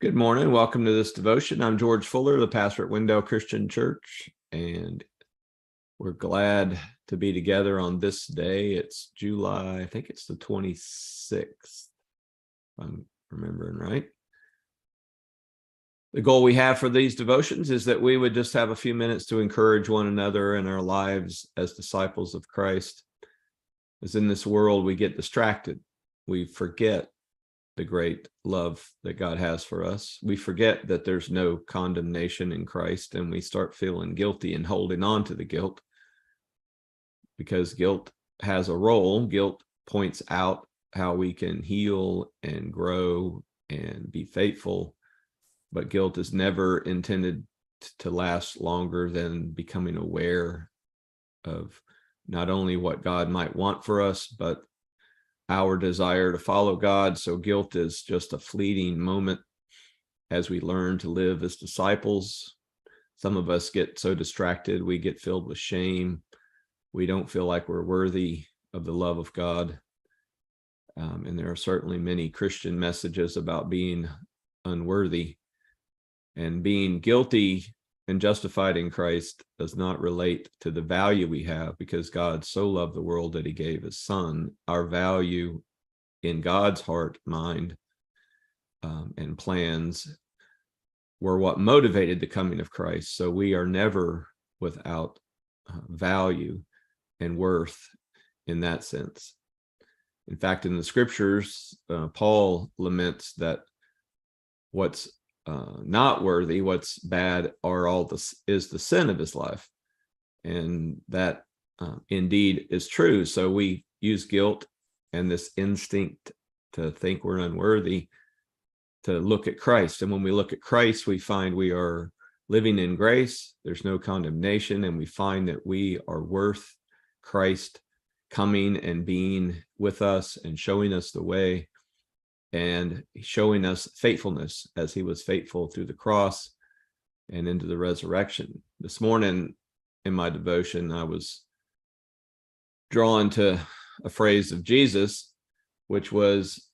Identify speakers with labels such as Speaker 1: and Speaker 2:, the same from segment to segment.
Speaker 1: Good morning. Welcome to this devotion. I'm George Fuller, the pastor at Wendell Christian Church, and we're glad to be together on this day. It's July, I think it's the 26th, if I'm remembering right. The goal we have for these devotions is that we would just have a few minutes to encourage one another in our lives as disciples of Christ. As in this world, we get distracted. We forget the great love that God has for us. We forget that there's no condemnation in Christ, and we start feeling guilty and holding on to the guilt, because guilt has a role. Guilt points out how we can heal and grow and be faithful, but guilt is never intended to last longer than becoming aware of not only what God might want for us, but our desire to follow God. So guilt is just a fleeting moment as we learn to live as disciples. Some of us get so distracted, we get filled with shame. We don't feel like we're worthy of the love of God. And there are certainly many Christian messages about being unworthy. And being guilty and justified in Christ does not relate to the value we have, because God so loved the world that he gave his son. Our value in God's heart, mind, and plans were what motivated the coming of Christ. So we are never without value and worth in that sense. In fact, in the scriptures, Paul laments that what's not worthy, what's bad, is the sin of his life. And that indeed is true. So we use guilt and this instinct to think we're unworthy to look at Christ. And when we look at Christ, we find we are living in grace. There's no condemnation. And we find that we are worth Christ coming and being with us and showing us the way, and showing us faithfulness as he was faithful through the cross and into the resurrection. This morning in my devotion, I was drawn to a phrase of Jesus, which was,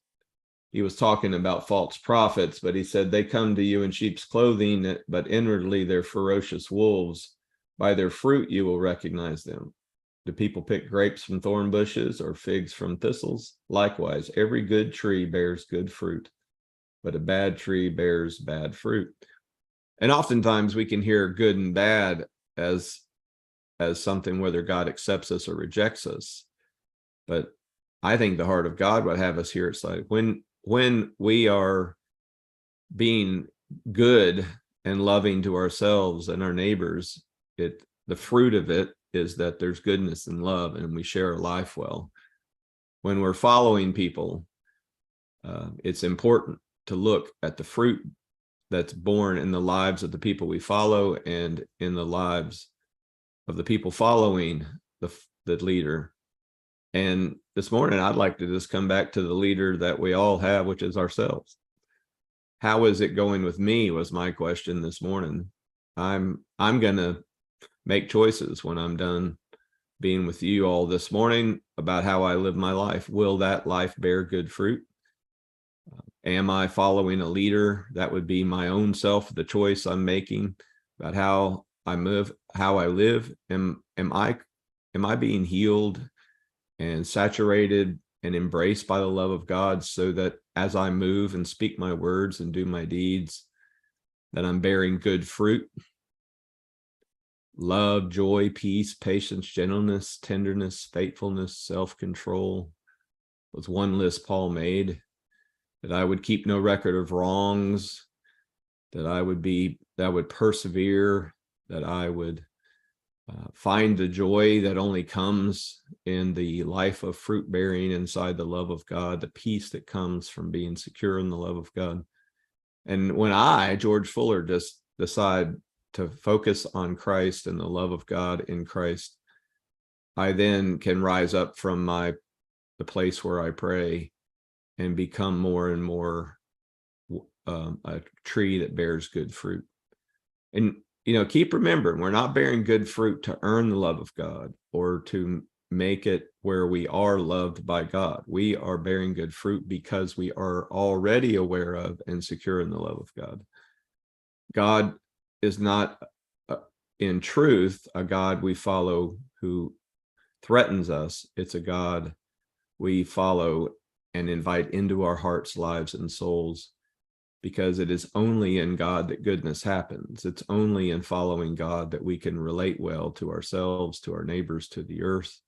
Speaker 1: he was talking about false prophets, but he said, they come to you in sheep's clothing, but inwardly they're ferocious wolves. By their fruit you will recognize them. Do people pick grapes from thorn bushes or figs from thistles? Likewise, every good tree bears good fruit, but a bad tree bears bad fruit. And oftentimes we can hear good and bad as something, whether God accepts us or rejects us. But I think the heart of God would have us hear it's like when we are being good and loving to ourselves and our neighbors, the fruit of it is that there's goodness and love, and we share our life well. When we're following people, it's important to look at the fruit that's born in the lives of the people we follow and in the lives of the people following the leader. And this morning, I'd like to just come back to the leader that we all have, which is ourselves. How is it going with me was my question this morning. I'm going to make choices when I'm done being with you all this morning about how I live my life. Will that life bear good fruit? Am I following a leader? That would be my own self, the choice I'm making about how I move, how I live. Am I being healed and saturated and embraced by the love of God, so that as I move and speak my words and do my deeds, that I'm bearing good fruit? Love, joy, peace, patience, gentleness, tenderness, faithfulness, self-control was one list Paul made. That I would keep no record of wrongs, that I would persevere, that I would find the joy that only comes in the life of fruit bearing inside the love of God, the peace that comes from being secure in the love of God. And when I, George Fuller, just decide to focus on Christ and the love of God in Christ, I then can rise up from the place where I pray and become more and more a tree that bears good fruit. And keep remembering, we're not bearing good fruit to earn the love of God or to make it where we are loved by God. We are bearing good fruit because we are already aware of and secure in the love of God. God is not, in truth, a God we follow who threatens us. It's a God we follow and invite into our hearts, lives, and souls, because it is only in God that goodness happens. It's only in following God that we can relate well to ourselves, to our neighbors, to the earth.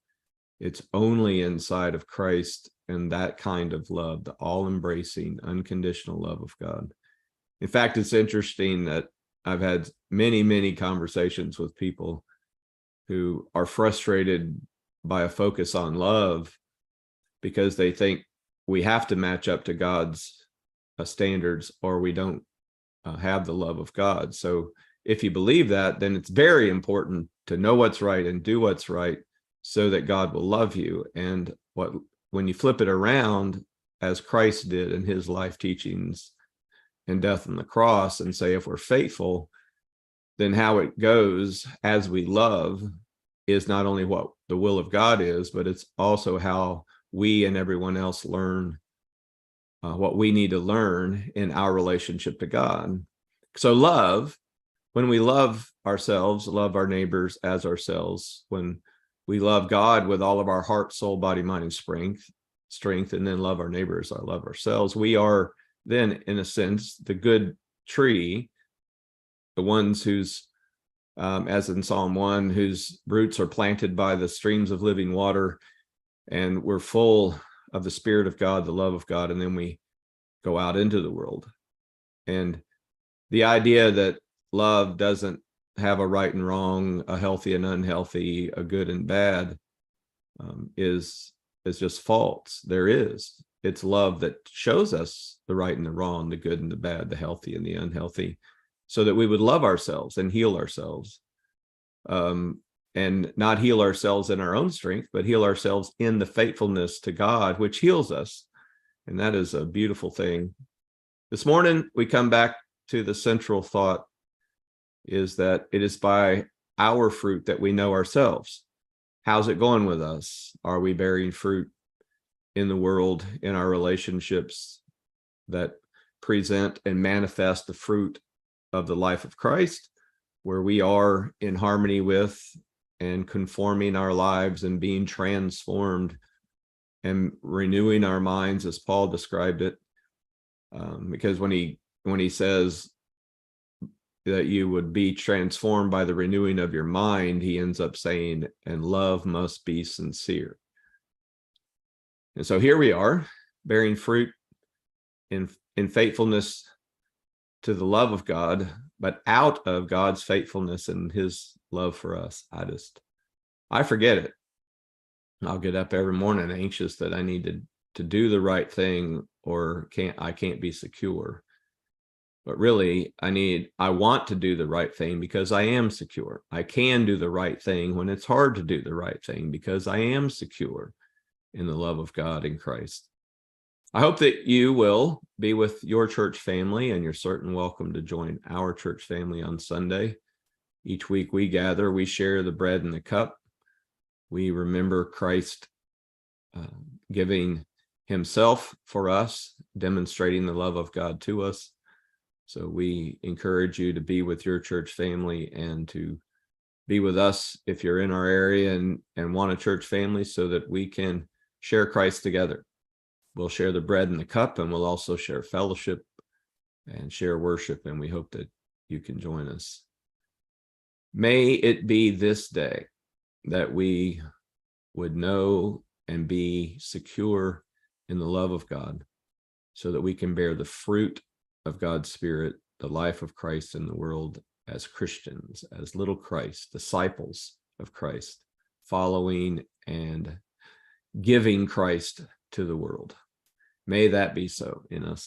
Speaker 1: It's only inside of Christ and that kind of love, the all-embracing, unconditional love of God. In fact, it's interesting that I've had many, many conversations with people who are frustrated by a focus on love because they think we have to match up to God's standards or we don't have the love of God. So if you believe that, then it's very important to know what's right and do what's right so that God will love you. And when you flip it around, as Christ did in his life teachings and death on the cross, and say, if we're faithful, then how it goes as we love is not only what the will of God is, but it's also how we and everyone else learn what we need to learn in our relationship to God. So love, when we love ourselves, love our neighbors as ourselves, when we love God with all of our heart, soul, body, mind, and strength, and then love our neighbors, I love ourselves, we are then, in a sense, the good tree, the ones whose, as in Psalm 1, whose roots are planted by the streams of living water, and we're full of the Spirit of God, the love of God, and then we go out into the world. And the idea that love doesn't have a right and wrong, a healthy and unhealthy, a good and bad, is just false. There is. It's love that shows us the right and the wrong, the good and the bad, the healthy and the unhealthy, so that we would love ourselves and heal ourselves. And not heal ourselves in our own strength, but heal ourselves in the faithfulness to God, which heals us. And that is a beautiful thing. This morning, we come back to the central thought is that it is by our fruit that we know ourselves. How's it going with us? Are we bearing fruit in the world, in our relationships that present and manifest the fruit of the life of Christ, where we are in harmony with and conforming our lives and being transformed and renewing our minds, as Paul described it? Because when he says that you would be transformed by the renewing of your mind, he ends up saying, and love must be sincere. And so here we are, bearing fruit in faithfulness to the love of God, but out of God's faithfulness and his love for us. I forget it. I'll get up every morning anxious that I need to do the right thing, or I can't be secure. But really, I want to do the right thing because I am secure. I can do the right thing when it's hard to do the right thing because I am secure in the love of God in Christ. I hope that you will be with your church family, and you're certainly welcome to join our church family on Sunday. Each week we gather, we share the bread and the cup. We remember Christ giving himself for us, demonstrating the love of God to us. So we encourage you to be with your church family and to be with us if you're in our area and want a church family, so that we can share Christ together. We'll share the bread and the cup, and we'll also share fellowship and share worship, and we hope that you can join us. May it be this day that we would know and be secure in the love of God, so that we can bear the fruit of God's Spirit, the life of Christ in the world, as Christians, as little Christ, disciples of Christ, following and giving Christ to the world. May that be so in us.